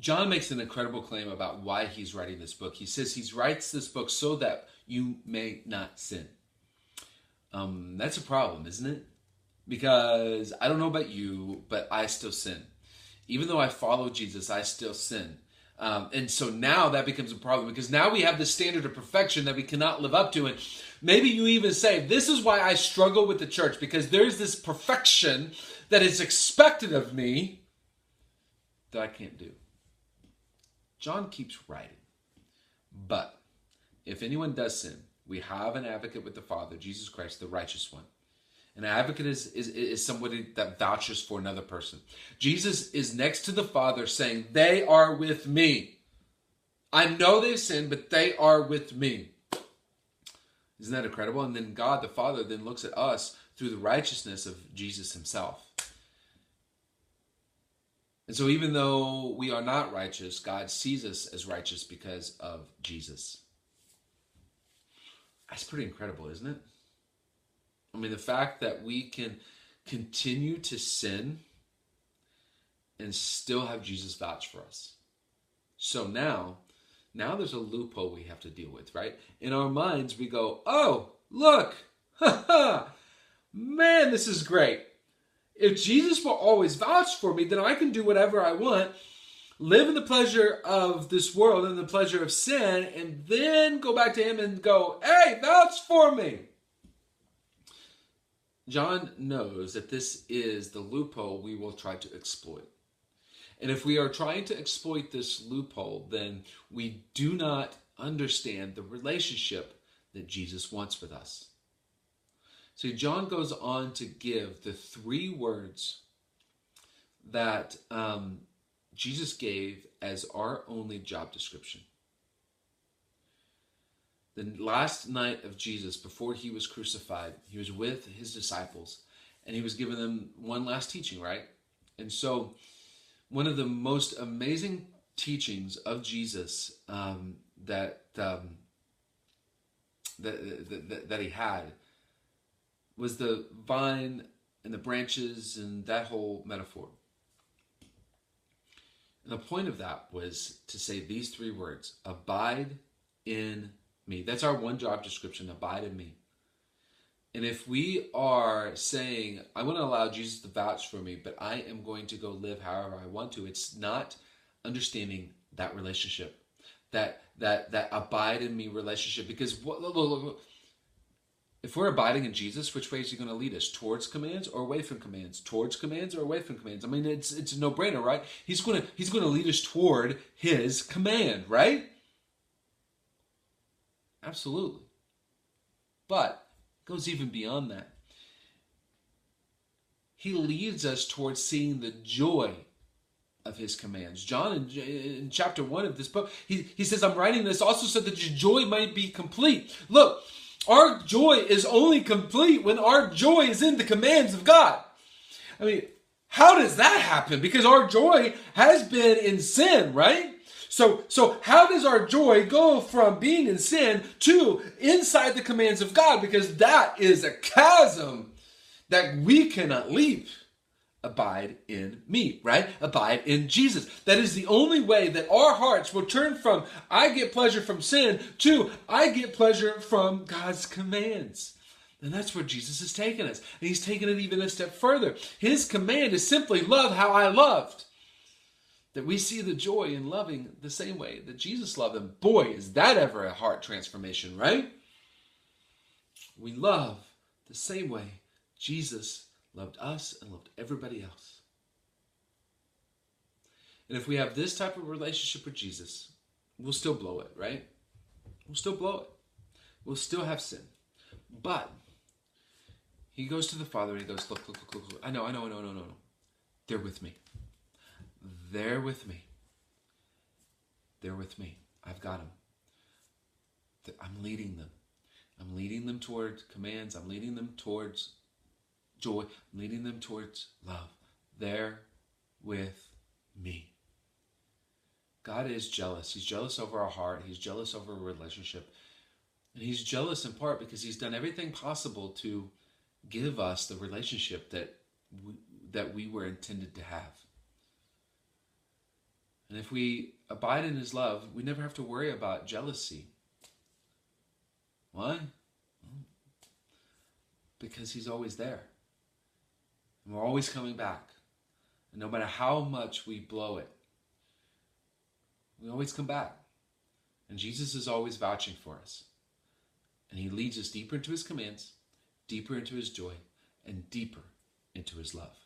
John makes an incredible claim about why he's writing this book. He says he writes this book so that you may not sin. That's a problem, isn't it? Because I don't know about you, but I still sin. Even though I follow Jesus, I still sin. And so now that becomes a problem because now we have this standard of perfection that we cannot live up to. And maybe you even say, this is why I struggle with the church, because there's this perfection that is expected of me that I can't do. John keeps writing. But if anyone does sin, we have an advocate with the Father, Jesus Christ, the righteous one. An advocate is somebody that vouches for another person. Jesus is next to the Father saying, they are with me. I know they've sinned, but they are with me. Isn't that incredible? And then God, the Father, then looks at us through the righteousness of Jesus himself. And so even though we are not righteous, God sees us as righteous because of Jesus. That's pretty incredible, isn't it? I mean, the fact that we can continue to sin and still have Jesus vouch for us. So now there's a loophole we have to deal with, right? In our minds, we go, oh, look, man, this is great. If Jesus will always vouch for me, then I can do whatever I want, live in the pleasure of this world and the pleasure of sin, and then go back to him and go, hey, vouch for me. John knows that this is the loophole we will try to exploit. And if we are trying to exploit this loophole, then we do not understand the relationship that Jesus wants with us. So John goes on to give the 3 words that Jesus gave as our only job description. The last night of Jesus, before he was crucified, he was with his disciples, and he was giving them one last teaching, right? And so one of the most amazing teachings of Jesus that he had was the vine and the branches and that whole metaphor. And the point of that was to say these 3 words: abide in me. That's our one job description, abide in me. And if we are saying, I want to allow Jesus to vouch for me, but I am going to go live however I want to, it's not understanding that relationship, that abide in me relationship. Because look, if we're abiding in Jesus, which way is he going to lead us? Towards commands or away from commands? Towards commands or away from commands? I mean, it's a no-brainer, right? He's going to lead us toward his command, right? Absolutely. But it goes even beyond that. He leads us towards seeing the joy of his commands. John, in chapter 1 of this book, he says, I'm writing this also so that your joy might be complete. Look, our joy is only complete when our joy is in the commands of God. I mean, how does that happen? Because our joy has been in sin, right? So how does our joy go from being in sin to inside the commands of God? Because that is a chasm that we cannot leap. Abide in me, right? Abide in Jesus. That is the only way that our hearts will turn from I get pleasure from sin to I get pleasure from God's commands. And that's where Jesus has taken us. And he's taken it even a step further. His command is simply love how I loved. That we see the joy in loving the same way that Jesus loved them. Boy, is that ever a heart transformation, right? We love the same way Jesus loved us and loved everybody else. And if we have this type of relationship with Jesus, we'll still blow it, right? We'll still blow it. We'll still have sin. But he goes to the Father and he goes, look. I know. They're with me. They're with me. They're with me. I've got them. I'm leading them. I'm leading them towards commands. I'm leading them towards joy. I'm leading them towards love. They're with me. God is jealous. He's jealous over our heart. He's jealous over a relationship. And he's jealous in part because he's done everything possible to give us the relationship that we were intended to have. And if we abide in his love, we never have to worry about jealousy. Why? Because he's always there. And we're always coming back. And no matter how much we blow it, we always come back. And Jesus is always vouching for us. And he leads us deeper into his commands, deeper into his joy, and deeper into his love.